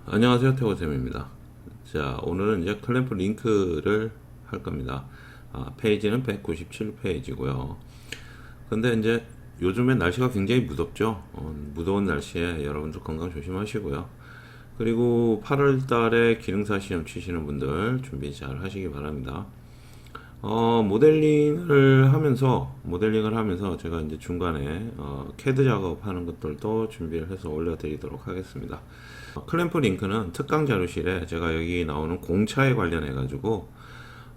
안녕하세요, 태호쌤입니다. 자, 오늘은 이제 클램프 링크를 할 겁니다. 페이지는 197페이지고요. 근데 이제 요즘에 날씨가 굉장히 무덥죠. 무더운 날씨에 여러분들 건강 조심하시고요. 그리고 8월 달에 기능사 시험 치시는 분들 준비 잘 하시기 바랍니다. 모델링을 하면서 제가 이제 중간에 캐드 작업하는 것들도 준비를 해서 올려드리도록 하겠습니다. 클램프 링크는 특강 자료실에 제가 여기 나오는 공차에 관련해 가지고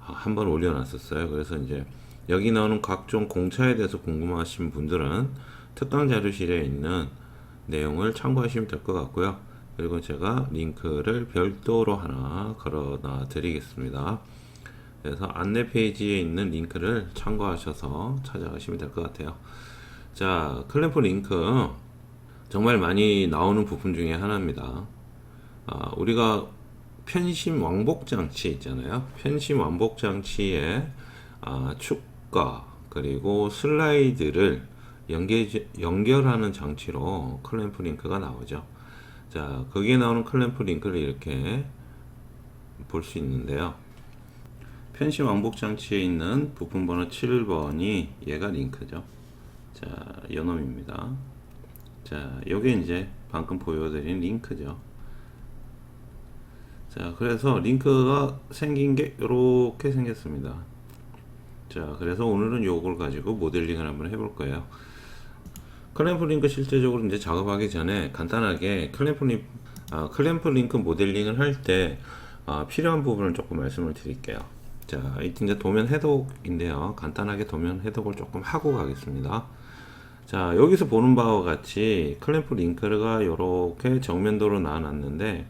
한번 올려놨었어요. 그래서 이제 여기 나오는 각종 공차에 대해서 궁금하신 분들은 특강 자료실에 있는 내용을 참고하시면 될 것 같고요. 그리고 제가 링크를 별도로 하나 걸어놔 드리겠습니다. 그래서 안내 페이지에 있는 링크를 참고하셔서 찾아가시면 될 것 같아요. 자, 클램프 링크 정말 많이 나오는 부품 중에 하나입니다. 우리가 편심 왕복 장치 있잖아요. 편심 왕복 장치에 축과 그리고 슬라이드를 연결하는 장치로 클램프 링크가 나오죠. 자, 거기에 나오는 클램프 링크를 이렇게 볼 수 있는데요. 편심 왕복 장치에 있는 부품 번호 7번이 얘가 링크죠. 자, 요놈입니다. 자, 요게 이제 방금 보여드린 링크죠. 자, 그래서 링크가 생긴 게 이렇게 생겼습니다. 자, 그래서 오늘은 요걸 가지고 모델링을 한번 해볼 거예요. 클램프 링크 실제적으로 이제 작업하기 전에 간단하게 클램프 링크 모델링을 할 때 필요한 부분을 조금 말씀을 드릴게요. 자, 이제 도면 해독인데요. 간단하게 도면 해독을 조금 하고 가겠습니다. 자, 여기서 보는 바와 같이 클램프 링크가 이렇게 정면도로 나눠놨는데,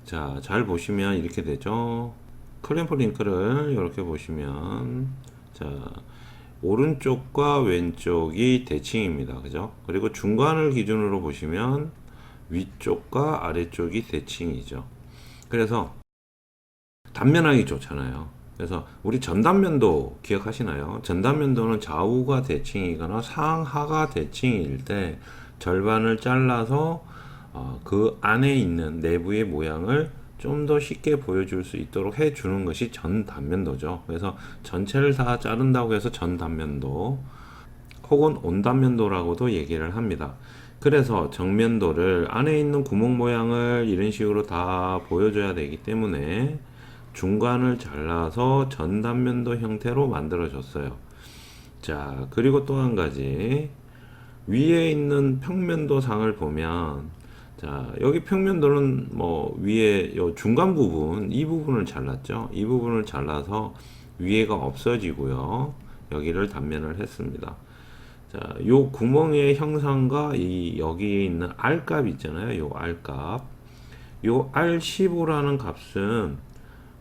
자, 잘 보시면 이렇게 되죠. 클램프 링크를 이렇게 보시면, 자, 오른쪽과 왼쪽이 대칭입니다. 그죠? 그리고 중간을 기준으로 보시면 위쪽과 아래쪽이 대칭이죠. 그래서 단면하기 좋잖아요. 그래서 우리 전단면도 기억하시나요? 전단면도는 좌우가 대칭이거나 상하가 대칭일 때 절반을 잘라서 그 안에 있는 내부의 모양을 좀 더 쉽게 보여줄 수 있도록 해주는 것이 전단면도죠. 그래서 전체를 다 자른다고 해서 전단면도 혹은 온단면도라고도 얘기를 합니다. 그래서 정면도를 안에 있는 구멍 모양을 이런 식으로 다 보여줘야 되기 때문에 중간을 잘라서 전단면도 형태로 만들어 줬어요. 자, 그리고 또 한 가지 위에 있는 평면도 상을 보면, 자, 여기 평면도는 뭐 위에 요 중간 부분 이 부분을 잘랐죠. 이 부분을 잘라서 위에가 없어지고요. 여기를 단면을 했습니다. 자, 요 구멍의 형상과 이 여기에 있는 R값 있잖아요. 요 R값. 요 R15라는 값은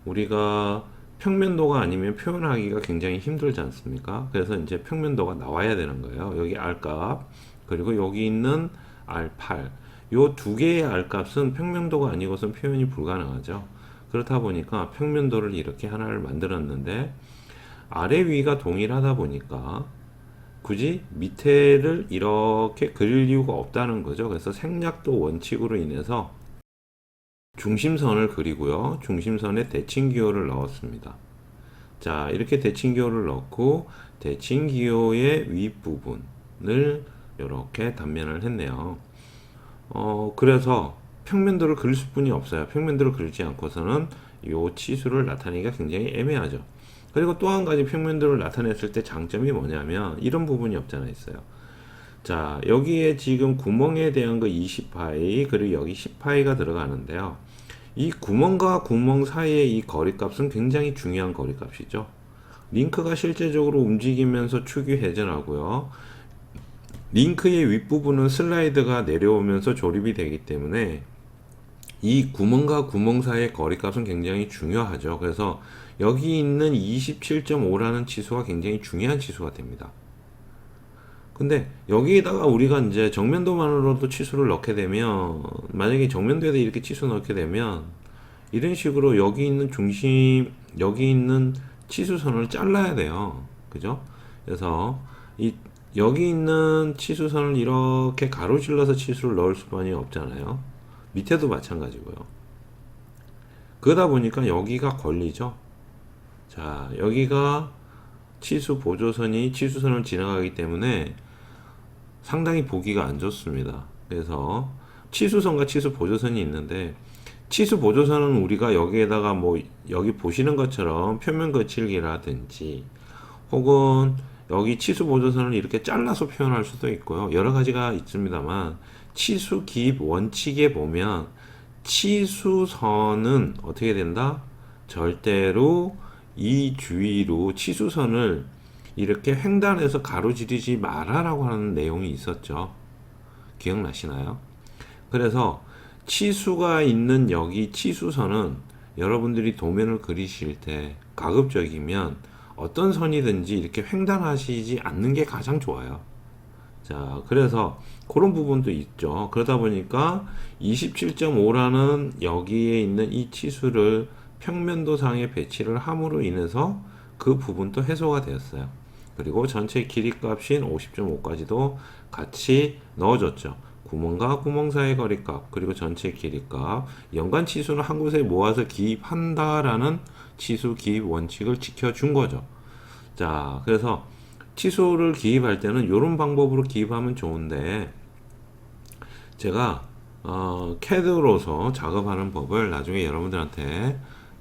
우리가 평면도가 아니면 표현하기가 굉장히 힘들지 않습니까? 그래서 이제 평면도가 나와야 되는 거예요. 여기 R값, 그리고 여기 있는 R8. 요 두 개의 R값은 평면도가 아니고선 표현이 불가능하죠. 그렇다 보니까 평면도를 이렇게 하나를 만들었는데, 아래 위가 동일하다 보니까 굳이 밑에를 이렇게 그릴 이유가 없다는 거죠. 그래서 생략도 원칙으로 인해서 중심선을 그리고요. 중심선에 대칭기호를 넣었습니다. 자, 이렇게 대칭기호를 넣고 대칭기호의 윗부분을 이렇게 단면을 했네요. 그래서 평면도를 그릴 수뿐이 없어요. 평면도를 그리지 않고서는 이 치수를 나타내기가 굉장히 애매하죠. 그리고 또 한 가지 평면도를 나타냈을 때 장점이 뭐냐면 이런 부분이 없잖아 있어요. 자, 여기에 지금 구멍에 대한 거 20파이 그리고 여기 10파이가 들어가는데요. 이 구멍과 구멍 사이의 이 거리값은 굉장히 중요한 거리값이죠. 링크가 실제적으로 움직이면서 축이 회전하고요. 링크의 윗부분은 슬라이드가 내려오면서 조립이 되기 때문에 이 구멍과 구멍 사이의 거리값은 굉장히 중요하죠. 그래서 여기 있는 27.5라는 치수가 굉장히 중요한 치수가 됩니다. 근데 여기에다가 우리가 이제 정면도만으로도 치수를 넣게 되면, 만약에 정면도에다 이렇게 치수 넣게 되면 이런 식으로 여기 있는 치수선을 잘라야 돼요. 그죠? 그래서 여기 있는 치수선을 이렇게 가로질러서 치수를 넣을 수만이 없잖아요. 밑에도 마찬가지고요. 그러다 보니까 여기가 걸리죠. 자, 여기가 치수 보조선이 치수선을 지나가기 때문에 상당히 보기가 안 좋습니다. 그래서 치수선과 치수 보조선이 있는데, 치수 보조선은 우리가 여기에다가 뭐 여기 보시는 것처럼 표면 거칠기라든지 혹은 여기 치수 보조선을 이렇게 잘라서 표현할 수도 있고요. 여러 가지가 있습니다만, 치수 기입 원칙에 보면 치수선은 어떻게 된다? 절대로 이 주위로 치수선을 이렇게 횡단해서 가로지르지 마라라고 하는 내용이 있었죠. 기억나시나요? 그래서 치수가 있는 여기 치수선은 여러분들이 도면을 그리실 때 가급적이면 어떤 선이든지 이렇게 횡단하시지 않는 게 가장 좋아요. 자, 그래서 그런 부분도 있죠. 그러다 보니까 27.5라는 여기에 있는 이 치수를 평면도상에 배치를 함으로 인해서 그 부분도 해소가 되었어요. 그리고 전체 길이 값인 50.5까지도 같이 넣어줬죠. 구멍과 구멍 사이 거리값, 그리고 전체 길이값, 연간 치수는 한 곳에 모아서 기입한다라는 치수 기입 원칙을 지켜준 거죠. 자, 그래서 치수를 기입할 때는 이런 방법으로 기입하면 좋은데, 제가 CAD로서 작업하는 법을 나중에 여러분들한테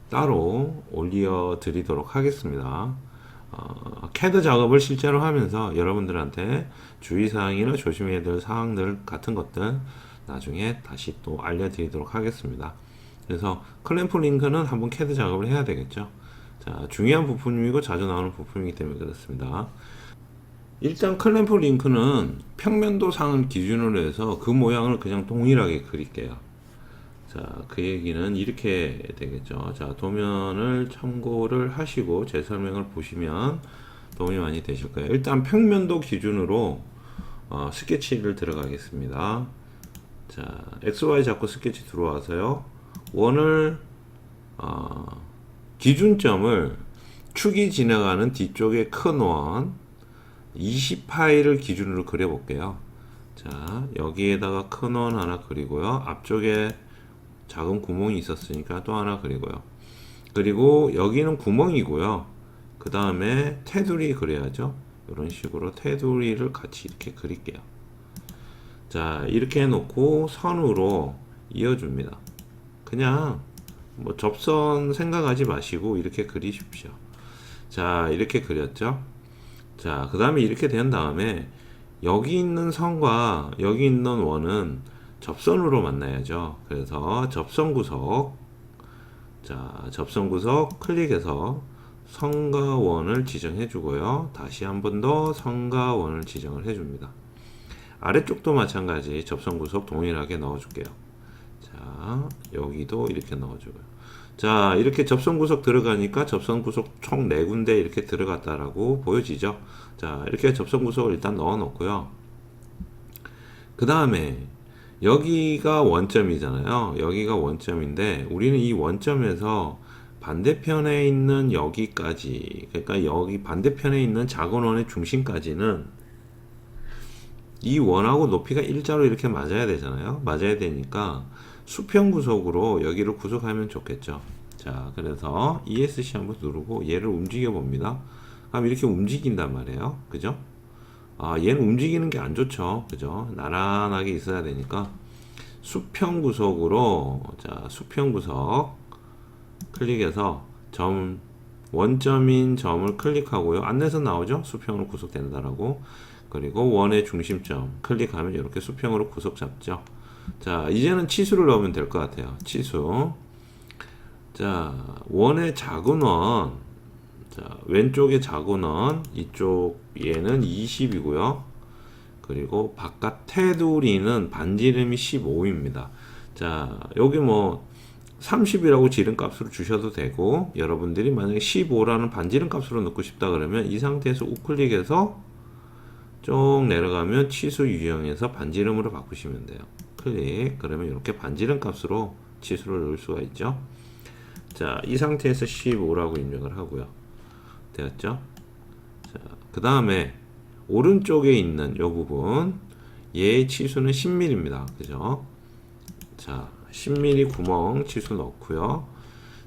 따로 올려 드리도록 하겠습니다. CAD 작업을 실제로 하면서 여러분들한테 주의사항이나 조심해야 될 사항들 같은 것들 나중에 다시 또 알려드리도록 하겠습니다. 그래서 클램프 링크는 한번 CAD 작업을 해야 되겠죠. 자, 중요한 부품이고 자주 나오는 부품이기 때문에 그렇습니다. 일단 클램프 링크는 평면도상을 기준으로 해서 그 모양을 그냥 동일하게 그릴게요. 자, 그 얘기는 이렇게 되겠죠. 자, 도면을 참고를 하시고 제 설명을 보시면 도움이 많이 되실 거예요. 일단 평면도 기준으로 스케치를 들어가겠습니다. 자, XY 잡고 스케치 들어와서요. 원을 기준점을 축이 지나가는 뒤쪽에 큰 원 20파이를 기준으로 그려 볼게요. 자, 여기에다가 큰 원 하나 그리고요. 앞쪽에 작은 구멍이 있었으니까 또 하나 그리고요. 그리고 여기는 구멍이고요. 그 다음에 테두리 그려야죠. 이런 식으로 테두리를 같이 이렇게 그릴게요. 자, 이렇게 해놓고 선으로 이어줍니다. 그냥 뭐 접선 생각하지 마시고 이렇게 그리십시오. 자, 이렇게 그렸죠. 자, 그 다음에 이렇게 된 다음에 여기 있는 선과 여기 있는 원은 접선으로 만나야죠. 그래서 접선구석, 자, 접선구석 클릭해서 선과 원을 지정해 주고요. 다시 한 번 더 선과 원을 지정을 해 줍니다. 아래쪽도 마찬가지 접선구석 동일하게 넣어 줄게요. 자, 여기도 이렇게 넣어 주고요. 자, 이렇게 접선구석 들어가니까 접선구석 총 4군데 이렇게 들어갔다라고 보여지죠. 자, 이렇게 접선구석을 일단 넣어 놓고요. 그 다음에 여기가 원점이잖아요. 여기가 원점인데 우리는 이 원점에서 반대편에 있는 여기까지, 그러니까 여기 반대편에 있는 작은 원의 중심까지는 이 원하고 높이가 일자로 이렇게 맞아야 되잖아요. 맞아야 되니까 수평 구속으로 여기를 구속하면 좋겠죠. 자, 그래서 ESC 한번 누르고 얘를 움직여 봅니다. 그럼 이렇게 움직인단 말이에요. 그죠? 얘는 움직이는 게 안 좋죠. 그죠? 나란하게 있어야 되니까 수평 구속으로, 자, 수평 구속 클릭해서 원점인 점을 클릭하고요. 안내선 나오죠? 수평으로 구속된다라고. 그리고 원의 중심점 클릭하면 이렇게 수평으로 구속 잡죠. 자, 이제는 치수를 넣으면 될 것 같아요. 치수. 자, 원의 작은 원. 자, 왼쪽에 작은 원, 이쪽 얘는 20이고요. 그리고 바깥 테두리는 반지름이 15입니다. 자, 여기 뭐 30이라고 지름 값으로 주셔도 되고, 여러분들이 만약에 15라는 반지름 값으로 넣고 싶다 그러면 이 상태에서 우클릭해서 쭉 내려가면 치수 유형에서 반지름으로 바꾸시면 돼요. 클릭. 그러면 이렇게 반지름 값으로 치수를 넣을 수가 있죠. 자, 이 상태에서 15라고 입력을 하고요. 되었죠? 자, 그 다음에 오른쪽에 있는 이 부분, 얘의 치수는 10mm입니다. 그죠? 자, 10mm 구멍 치수 넣고요.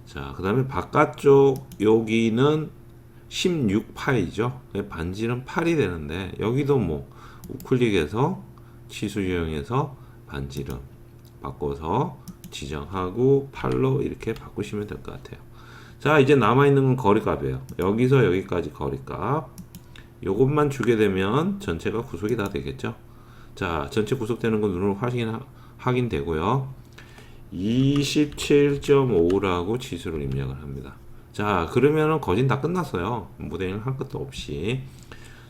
자, 그 다음에 바깥쪽 여기는 16파이죠. 반지름 8이 되는데 여기도 뭐 우클릭해서 치수 지정해서 반지름 바꿔서 지정하고 8로 이렇게 바꾸시면 될 것 같아요. 자, 이제 남아있는 건 거리값이에요. 여기서 여기까지 거리값. 요것만 주게 되면 전체가 구속이 다 되겠죠. 자, 전체 구속되는 거 눈으로 확인되고요. 27.5라고 치수를 입력을 합니다. 자, 그러면은 거진 다 끝났어요. 모델링 할 것도 없이.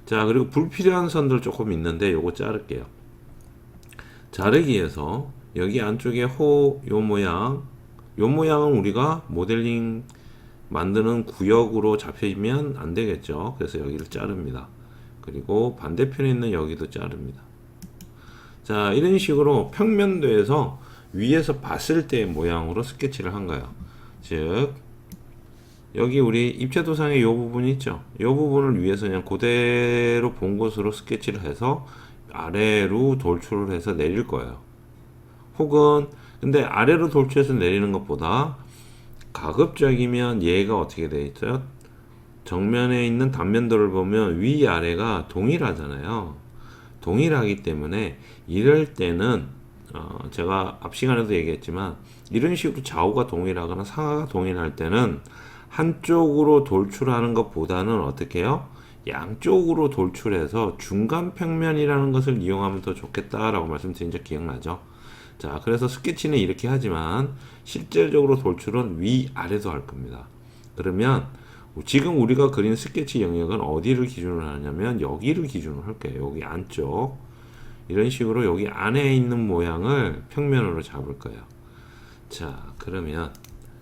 자, 그리고 불필요한 선들 조금 있는데 요거 자를게요. 자르기 위해서 여기 안쪽에 요 모양은 우리가 모델링 만드는 구역으로 잡히면 안 되겠죠. 그래서 여기를 자릅니다. 그리고 반대편에 있는 여기도 자릅니다. 자, 이런 식으로 평면도에서 위에서 봤을 때의 모양으로 스케치를 한 거예요. 즉, 여기 우리 입체도상의 이 부분이 있죠. 이 부분을 위에서 그냥 그대로 본 것으로 스케치를 해서 아래로 돌출을 해서 내릴 거예요. 혹은 근데 아래로 돌출해서 내리는 것보다 가급적이면 얘가 어떻게 되어 있어요? 정면에 있는 단면도를 보면 위아래가 동일하잖아요. 동일하기 때문에 이럴 때는 제가 앞 시간에도 얘기했지만 이런 식으로 좌우가 동일하거나 상하가 동일할 때는 한쪽으로 돌출하는 것보다는 어떻게 해요? 양쪽으로 돌출해서 중간 평면이라는 것을 이용하면 더 좋겠다라고 말씀드린 적 기억나죠? 자, 그래서 스케치는 이렇게 하지만 실질적으로 돌출은 위아래도 할 겁니다. 그러면 지금 우리가 그린 스케치 영역은 어디를 기준으로 하냐면 여기를 기준으로 할게요. 여기 안쪽. 이런 식으로 여기 안에 있는 모양을 평면으로 잡을 거예요. 자, 그러면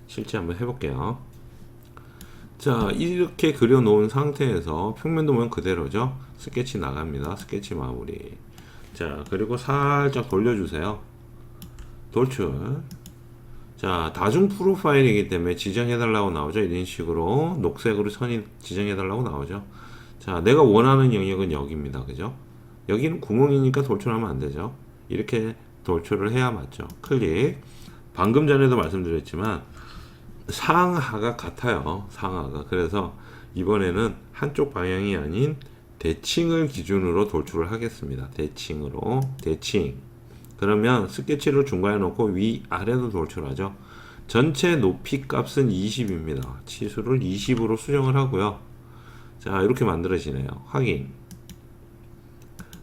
실제 한번 해볼게요. 자, 이렇게 그려놓은 상태에서 평면도 모양 그대로죠. 스케치 나갑니다. 스케치 마무리. 자, 그리고 살짝 돌려주세요. 돌출. 자, 다중 프로파일이기 때문에 지정해달라고 나오죠. 이런 식으로 녹색으로 선이 지정해달라고 나오죠. 자, 내가 원하는 영역은 여기입니다. 그죠? 여기는 구멍이니까 돌출하면 안 되죠. 이렇게 돌출을 해야 맞죠. 클릭. 방금 전에도 말씀드렸지만 상하가 같아요. 상하가. 그래서 이번에는 한쪽 방향이 아닌 대칭을 기준으로 돌출을 하겠습니다. 대칭으로. 대칭. 그러면 스케치를 중간에 놓고 위아래로 돌출하죠. 전체 높이 값은 20입니다. 치수를 20으로 수정을 하고요. 자, 이렇게 만들어지네요. 확인.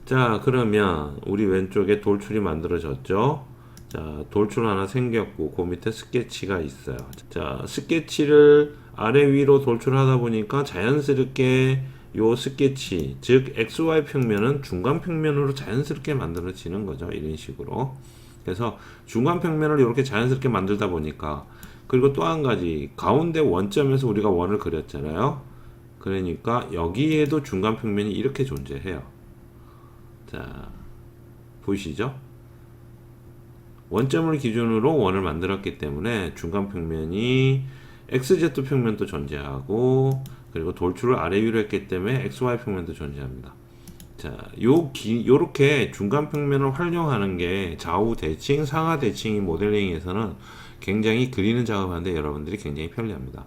자, 그러면 우리 왼쪽에 돌출이 만들어졌죠. 자, 돌출 하나 생겼고 그 밑에 스케치가 있어요. 자, 스케치를 아래 위로 돌출하다 보니까 자연스럽게 요 스케치, 즉 XY 평면은 중간 평면으로 자연스럽게 만들어지는 거죠. 이런 식으로. 그래서 중간 평면을 이렇게 자연스럽게 만들다 보니까, 그리고 또 한 가지, 가운데 원점에서 우리가 원을 그렸잖아요. 그러니까 여기에도 중간 평면이 이렇게 존재해요. 자, 보이시죠? 원점을 기준으로 원을 만들었기 때문에 중간 평면이 XZ 평면도 존재하고, 그리고 돌출을 아래 위로 했기 때문에 XY 평면도 존재합니다. 자, 요렇게 중간 평면을 활용하는 게 좌우 대칭, 상하 대칭이 모델링에서는 굉장히 그리는 작업하는데 여러분들이 굉장히 편리합니다.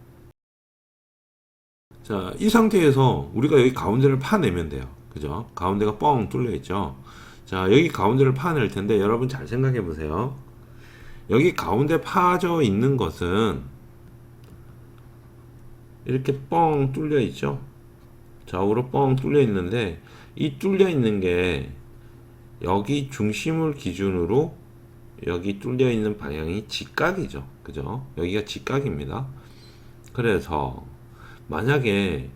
자, 이 상태에서 우리가 여기 가운데를 파내면 돼요. 그죠? 가운데가 뻥 뚫려 있죠? 자, 여기 가운데를 파낼 텐데 여러분 잘 생각해 보세요. 여기 가운데 파져 있는 것은 이렇게 뻥 뚫려 있죠. 좌우로 뻥 뚫려 있는데 이 뚫려 있는 게 여기 중심을 기준으로 여기 뚫려 있는 방향이 직각이죠. 그죠? 여기가 직각입니다. 그래서 만약에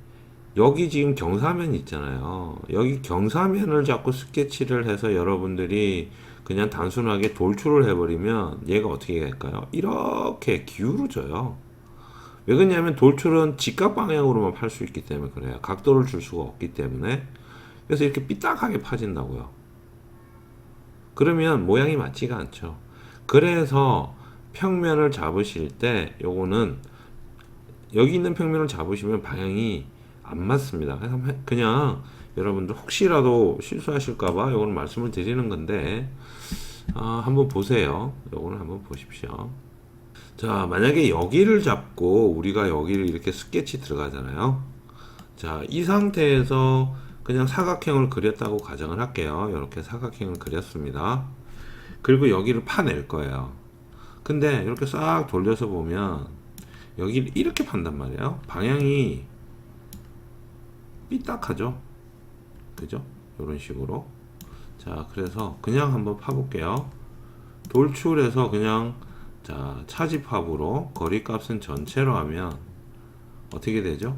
여기 지금 경사면 있잖아요. 여기 경사면을 자꾸 스케치를 해서 여러분들이 그냥 단순하게 돌출을 해버리면 얘가 어떻게 될까요? 이렇게 기울어져요. 왜 그러냐면 돌출은 직각 방향으로만 팔 수 있기 때문에 그래요. 각도를 줄 수가 없기 때문에. 그래서 이렇게 삐딱하게 파진다고요. 그러면 모양이 맞지가 않죠. 그래서 평면을 잡으실 때 요거는 여기 있는 평면을 잡으시면 방향이 안 맞습니다. 그래서 그냥 여러분들 혹시라도 실수하실까봐 요거는 말씀을 드리는 건데, 한번 보세요. 요거는 한번 보십시오. 자, 만약에 여기를 잡고 우리가 여기를 이렇게 스케치 들어가잖아요. 자, 이 상태에서 그냥 사각형을 그렸다고 가정을 할게요. 이렇게 사각형을 그렸습니다. 그리고 여기를 파낼 거예요. 근데 이렇게 싹 돌려서 보면 여기를 이렇게 판단 말이에요. 방향이 삐딱하죠. 그죠? 이런 식으로. 자, 그래서 그냥 한번 파볼게요. 돌출해서 그냥 자, 차집합으로 거리값은 전체로 하면 어떻게 되죠?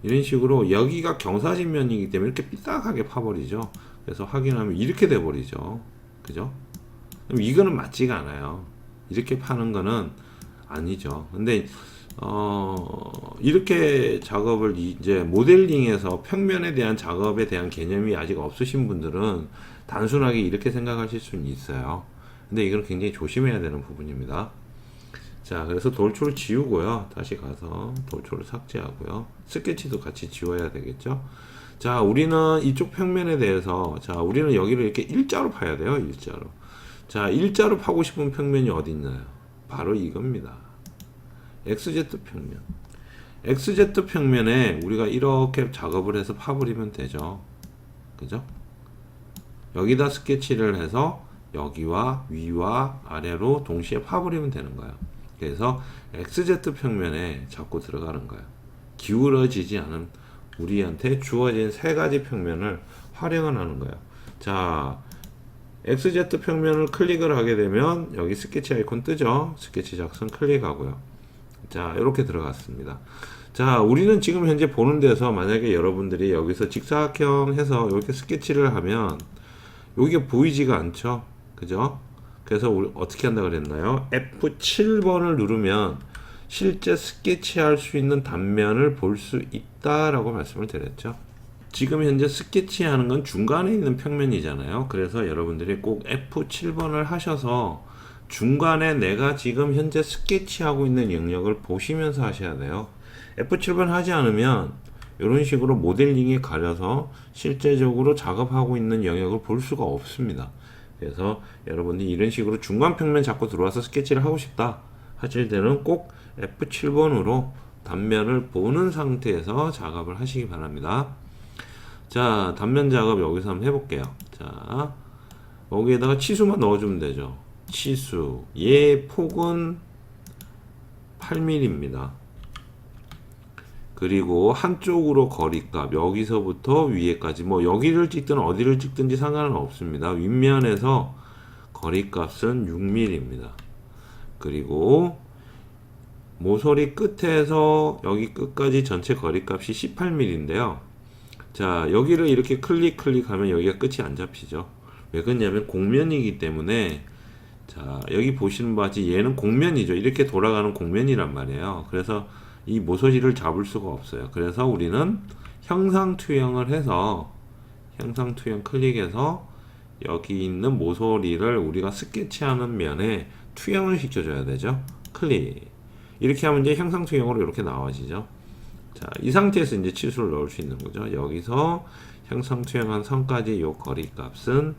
이런 식으로 여기가 경사진면이기 때문에 이렇게 삐딱하게 파버리죠. 그래서 확인하면 이렇게 돼버리죠. 그죠? 그럼 이거는 맞지가 않아요. 이렇게 파는 거는 아니죠. 근데 이렇게 작업을 이제 모델링에서 평면에 대한 작업에 대한 개념이 아직 없으신 분들은 단순하게 이렇게 생각하실 수는 있어요. 근데 이건 굉장히 조심해야 되는 부분입니다. 자, 그래서 돌출을 지우고요. 다시 가서 돌출을 삭제하고요. 스케치도 같이 지워야 되겠죠. 자, 우리는 이쪽 평면에 대해서 자, 우리는 여기를 이렇게 일자로 파야 돼요. 일자로. 자, 일자로 파고 싶은 평면이 어디 있나요? 바로 이겁니다. XZ 평면. XZ 평면에 우리가 이렇게 작업을 해서 파버리면 되죠. 그죠? 여기다 스케치를 해서 여기와 위와 아래로 동시에 파버리면 되는 거예요. 그래서 XZ 평면에 자꾸 들어가는 거예요. 기울어지지 않은 우리한테 주어진 세 가지 평면을 활용을 하는 거예요. 자, XZ 평면을 클릭을 하게 되면 여기 스케치 아이콘 뜨죠. 스케치 작성 클릭하고요. 자, 이렇게 들어갔습니다. 자, 우리는 지금 현재 보는 데서 만약에 여러분들이 여기서 직사각형 해서 이렇게 스케치를 하면 여기가 보이지가 않죠. 그죠? 그래서 우리 어떻게 한다 그랬나요? F7번을 누르면 실제 스케치할 수 있는 단면을 볼 수 있다라고 말씀을 드렸죠. 지금 현재 스케치하는 건 중간에 있는 평면이잖아요. 그래서 여러분들이 꼭 F7번을 하셔서 중간에 내가 지금 현재 스케치하고 있는 영역을 보시면서 하셔야 돼요. F7번 하지 않으면 이런 식으로 모델링이 가려서 실제적으로 작업하고 있는 영역을 볼 수가 없습니다. 그래서 여러분들이 이런 식으로 중간 평면 잡고 들어와서 스케치를 하고 싶다 하실 때는 꼭 F7번으로 단면을 보는 상태에서 작업을 하시기 바랍니다. 자, 단면 작업 여기서 한번 해볼게요. 자, 여기에다가 치수만 넣어주면 되죠. 치수, 얘 폭은 8mm입니다. 그리고 한쪽으로 거리값, 여기서부터 위에까지 뭐 여기를 찍든 어디를 찍든지 상관은 없습니다. 윗면에서 거리값은 6mm입니다. 그리고 모서리 끝에서 여기 끝까지 전체 거리값이 18mm인데요. 자, 여기를 이렇게 클릭하면 여기가 끝이 안 잡히죠. 왜 그러냐면 곡면이기 때문에 자, 여기 보시는 바와 같이 얘는 곡면이죠. 이렇게 돌아가는 곡면이란 말이에요. 그래서 이 모서리를 잡을 수가 없어요. 그래서 우리는 형상 투영을 해서 형상 투영 클릭해서 여기 있는 모서리를 우리가 스케치하는 면에 투영을 시켜줘야 되죠. 클릭. 이렇게 하면 이제 형상 투영으로 이렇게 나와지죠. 자, 이 상태에서 이제 치수를 넣을 수 있는 거죠. 여기서 형상 투영한 선까지 요 거리 값은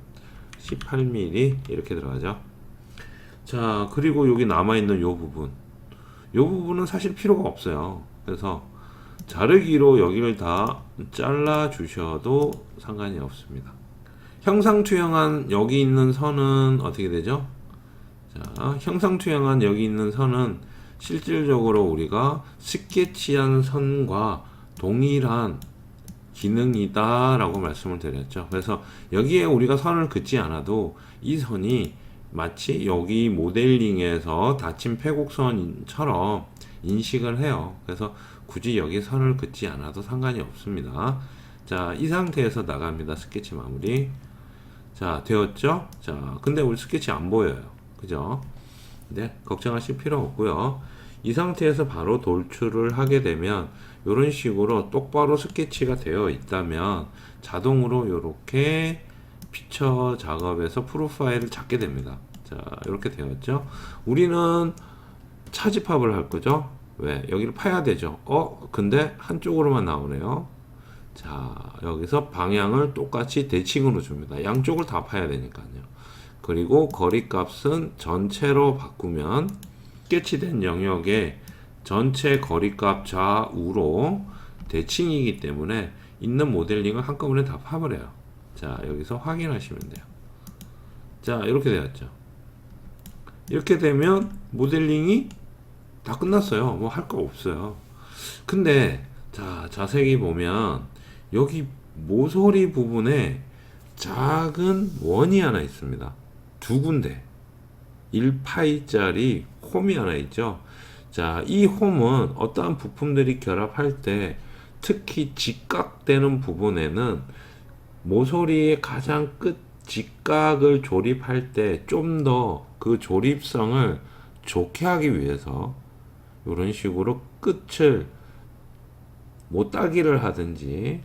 18mm 이렇게 들어가죠. 자, 그리고 여기 남아있는 요 부분은 사실 필요가 없어요. 그래서 자르기로 여기를 다 잘라 주셔도 상관이 없습니다. 형상 투영한 여기 있는 선은 어떻게 되죠? 자, 형상 투영한 여기 있는 선은 실질적으로 우리가 스케치한 선과 동일한 기능이다 라고 말씀을 드렸죠. 그래서 여기에 우리가 선을 긋지 않아도 이 선이 마치 여기 모델링에서 닫힌 패곡선처럼 인식을 해요. 그래서 굳이 여기 선을 긋지 않아도 상관이 없습니다. 자, 이 상태에서 나갑니다. 스케치 마무리. 자, 되었죠? 자, 근데 우리 스케치 안 보여요. 그죠? 네, 걱정하실 필요 없고요. 이 상태에서 바로 돌출을 하게 되면 이런 식으로 똑바로 스케치가 되어 있다면 자동으로 이렇게 피처 작업에서 프로파일을 잡게 됩니다. 자, 이렇게 되었죠. 우리는 차집합을 할 거죠. 왜? 여기를 파야 되죠. 근데 한쪽으로만 나오네요. 자, 여기서 방향을 똑같이 대칭으로 줍니다. 양쪽을 다 파야 되니까요. 그리고 거리값은 전체로 바꾸면 스케치된 영역의 전체 거리값 좌우로 대칭이기 때문에 있는 모델링을 한꺼번에 다 파버려요. 자, 여기서 확인하시면 돼요. 자, 이렇게 되었죠. 이렇게 되면 모델링이 다 끝났어요. 뭐 할 거 없어요. 근데 자, 자세히 보면 여기 모서리 부분에 작은 원이 하나 있습니다. 두 군데 1파이짜리 홈이 하나 있죠. 자, 이 홈은 어떠한 부품들이 결합할 때 특히 직각되는 부분에는 모서리의 가장 끝 직각을 조립할 때 좀 더 그 조립성을 좋게 하기 위해서 이런 식으로 끝을 못따기를 하든지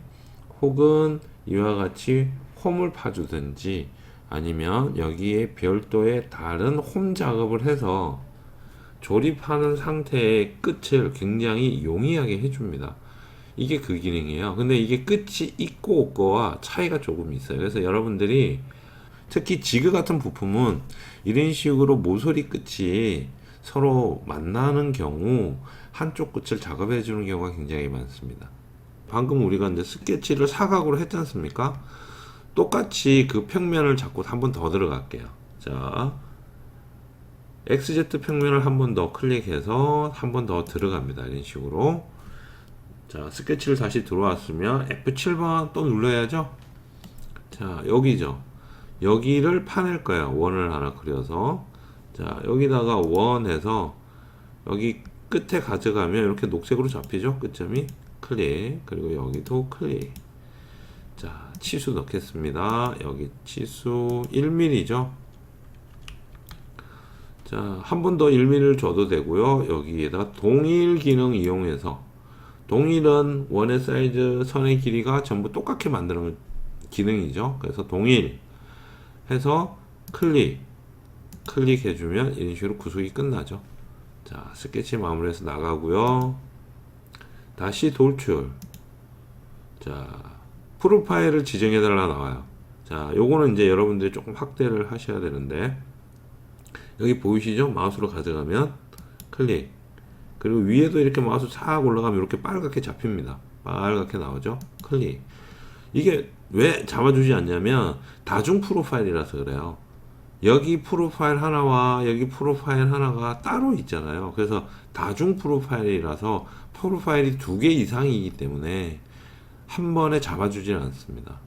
혹은 이와 같이 홈을 파주든지 아니면 여기에 별도의 다른 홈 작업을 해서 조립하는 상태의 끝을 굉장히 용이하게 해줍니다. 이게 그 기능이에요. 근데 이게 끝이 있고 없고와 차이가 조금 있어요. 그래서 여러분들이 특히 지그 같은 부품은 이런 식으로 모서리 끝이 서로 만나는 경우 한쪽 끝을 작업해 주는 경우가 굉장히 많습니다. 방금 우리가 이제 스케치를 사각으로 했지 않습니까? 똑같이 그 평면을 잡고 한 번 더 들어갈게요. 자, XZ 평면을 한 번 더 클릭해서 한 번 더 들어갑니다. 이런 식으로. 자, 스케치를 다시 들어왔으면 F7번 또 눌러야죠. 자, 여기죠. 여기를 파낼 거예요. 원을 하나 그려서. 자, 여기다가 원 해서 여기 끝에 가져가면 이렇게 녹색으로 잡히죠. 끝점이. 클릭. 그리고 여기도 클릭. 자, 치수 넣겠습니다. 여기 치수 1mm죠. 자, 한 번 더 1mm를 줘도 되고요. 여기에다 동일 기능 이용해서, 동일은 원의 사이즈, 선의 길이가 전부 똑같게 만드는 기능이죠. 그래서 동일 해서 클릭해주면 이런 식으로 구속이 끝나죠. 자, 스케치 마무리해서 나가고요. 다시 돌출. 자, 프로파일을 지정해달라 나와요. 자, 요거는 이제 여러분들이 조금 확대를 하셔야 되는데, 여기 보이시죠? 마우스로 가져가면 클릭. 그리고 위에도 이렇게 마우스 싹 올라가면 이렇게 빨갛게 잡힙니다. 빨갛게 나오죠? 클릭. 이게 왜 잡아주지 않냐면 다중 프로파일이라서 그래요. 여기 프로파일 하나와 여기 프로파일 하나가 따로 있잖아요. 그래서 다중 프로파일이라서 프로파일이 두 개 이상이기 때문에 한 번에 잡아주질 않습니다.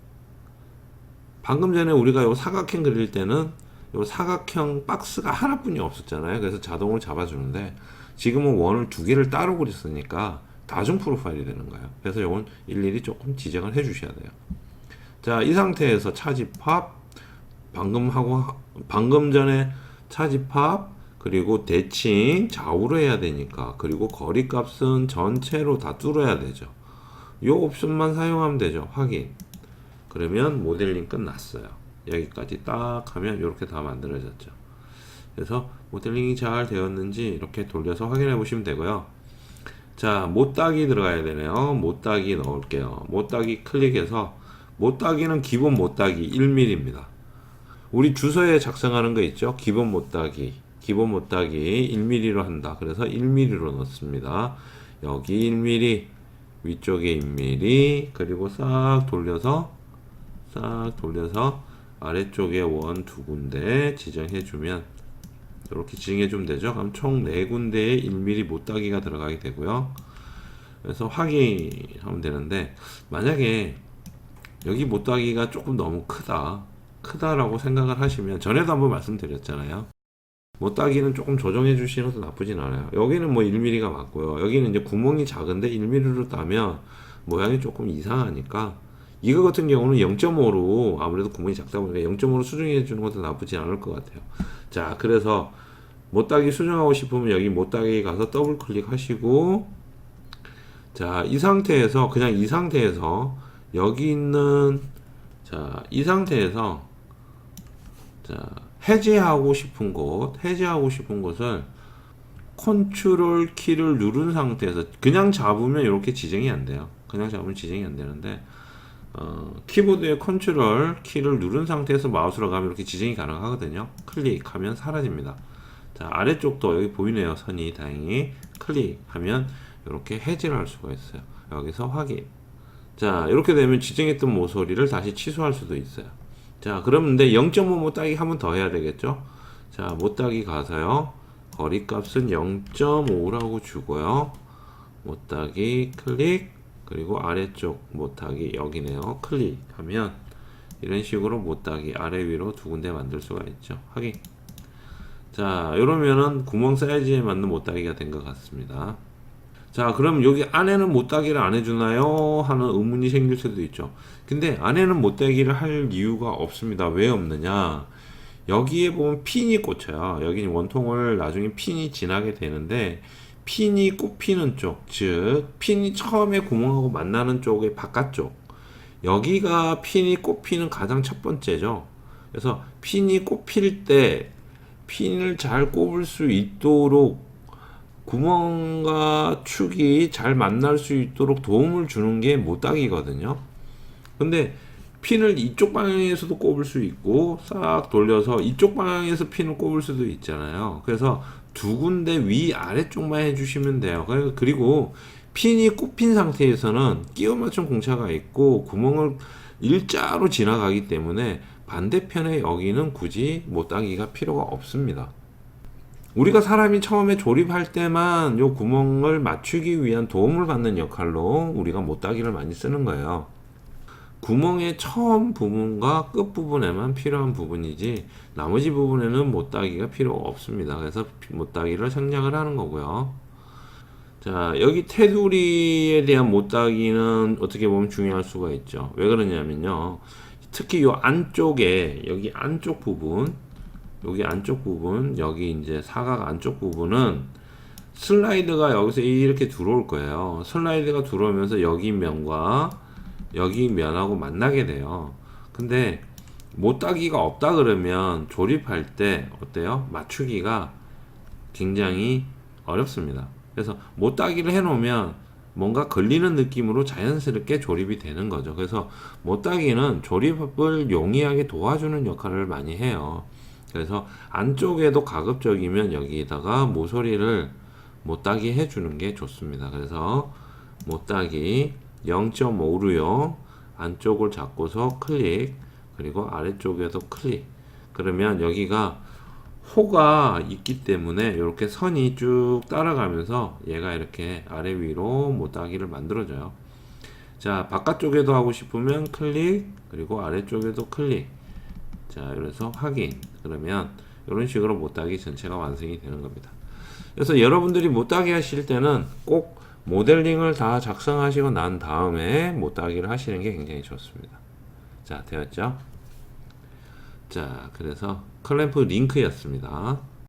방금 전에 우리가 요 사각형 그릴 때는 요 사각형 박스가 하나뿐이 없었잖아요. 그래서 자동으로 잡아주는데 지금은 원을 두 개를 따로 그렸으니까 다중 프로파일이 되는 거예요. 그래서 이건 일일이 조금 지정을 해 주셔야 돼요. 자, 이 상태에서 차집합, 방금 전에 차집합, 그리고 대칭 좌우로 해야 되니까, 그리고 거리값은 전체로 다 뚫어야 되죠. 이 옵션만 사용하면 되죠. 확인. 그러면 모델링 끝났어요. 여기까지 딱 하면 이렇게 다 만들어졌죠. 그래서 모델링이 잘 되었는지 이렇게 돌려서 확인해 보시면 되고요. 자, 못따기 들어가야 되네요. 못따기 넣을게요. 못따기 클릭해서, 못따기는 기본 못따기 1mm입니다. 우리 주소에 작성하는 거 있죠? 기본 못따기 1mm로 한다. 그래서 1mm로 넣습니다. 여기 1mm, 위쪽에 1mm, 그리고 싹 돌려서 아래쪽에 원 두 군데 지정해 주면, 이렇게 지정해 주면 되죠. 그럼 총 4군데에 1mm 못따기가 들어가게 되고요. 그래서 확인하면 되는데, 만약에 여기 못따기가 조금 너무 크다라고 생각을 하시면, 전에도 한번 말씀드렸잖아요. 못따기는 조금 조정해 주시는 것도 나쁘진 않아요. 여기는 뭐 1mm가 맞고요. 여기는 이제 구멍이 작은데 1mm로 따면 모양이 조금 이상하니까, 이거 같은 경우는 0.5로, 아무래도 구멍이 작다 보니까 0.5로 수정해 주는 것도 나쁘지 않을 것 같아요. 자, 그래서 못따기 수정하고 싶으면 여기 못따기 가서 더블 클릭 하시고, 자, 이 상태에서 여기 있는, 자, 이 상태에서, 자, 해제하고 싶은 곳을 컨트롤 키를 누른 상태에서 그냥 잡으면 이렇게 지정이 안 돼요. 그냥 잡으면 지정이 안 되는데, 키보드의 컨트롤 키를 누른 상태에서 마우스로 가면 이렇게 지정이 가능하거든요. 클릭하면 사라집니다. 자, 아래쪽도 여기 보이네요. 선이 다행히 클릭하면 이렇게 해제를 할 수가 있어요. 여기서 확인. 자, 이렇게 되면 지정했던 모서리를 다시 취소할 수도 있어요. 자, 그런데 0.5 못따기 한 번 더 해야 되겠죠? 자, 못따기 가서요. 거리값은 0.5라고 주고요. 못따기 클릭, 그리고 아래쪽 못따기 여기네요. 클릭하면 이런 식으로 못따기 아래 위로 두 군데 만들 수가 있죠. 확인. 자, 이러면은 구멍 사이즈에 맞는 못따기가 된 것 같습니다. 자, 그럼 여기 안에는 못따기를 안 해주나요? 하는 의문이 생길 수도 있죠. 근데 안에는 못따기를 할 이유가 없습니다. 왜 없느냐? 여기에 보면 핀이 꽂혀요. 여기 원통을 나중에 핀이 지나게 되는데, 핀이 꼽히는 쪽, 즉 핀이 처음에 구멍하고 만나는 쪽의 바깥쪽, 여기가 핀이 꼽히는 가장 첫 번째죠. 그래서 핀이 꼽힐 때 핀을 잘 꼽을 수 있도록 구멍과 축이 잘 만날 수 있도록 도움을 주는 게 못따기거든요. 근데 핀을 이쪽 방향에서도 꼽을 수 있고 싹 돌려서 이쪽 방향에서 핀을 꼽을 수도 있잖아요. 그래서 두 군데 위 아래쪽만 해주시면 돼요. 그리고 핀이 꼽힌 상태에서는 끼워 맞춘 공차가 있고 구멍을 일자로 지나가기 때문에 반대편에 여기는 굳이 못따기가 필요가 없습니다. 우리가 사람이 처음에 조립할 때만 요 구멍을 맞추기 위한 도움을 받는 역할로 우리가 못따기를 많이 쓰는 거예요. 구멍의 처음 부분과 끝 부분에만 필요한 부분이지 나머지 부분에는 못따기가 필요 없습니다. 그래서 못따기를 생략을 하는 거고요. 자, 여기 테두리에 대한 못따기는 어떻게 보면 중요할 수가 있죠. 왜 그러냐면요. 특히 요 안쪽에 여기 안쪽 부분, 여기 이제 사각 안쪽 부분은 슬라이드가 여기서 이렇게 들어올 거예요. 슬라이드가 들어오면서 여기 면과 여기 면하고 만나게 돼요. 근데 못따기가 없다 그러면 조립할 때 어때요? 맞추기가 굉장히 어렵습니다. 그래서 못따기를 해놓으면 뭔가 걸리는 느낌으로 자연스럽게 조립이 되는 거죠. 그래서 못따기는 조립을 용이하게 도와주는 역할을 많이 해요. 그래서 안쪽에도 가급적이면 여기다가 모서리를 못따기 해주는 게 좋습니다. 그래서 못따기 0.5로요. 안쪽을 잡고서 클릭, 그리고 아래쪽에도 클릭. 그러면 여기가 호가 있기 때문에 이렇게 선이 쭉 따라가면서 얘가 이렇게 아래 위로 못따기를 만들어줘요. 자, 바깥쪽에도 하고 싶으면 클릭, 그리고 아래쪽에도 클릭. 자, 그래서 확인. 그러면 이런 식으로 못따기 전체가 완성이 되는 겁니다. 그래서 여러분들이 못따기 하실 때는 꼭 모델링을 다 작성하시고 난 다음에 못따기를 하시는 게 굉장히 좋습니다. 자, 되었죠? 자, 그래서 클램프 링크였습니다.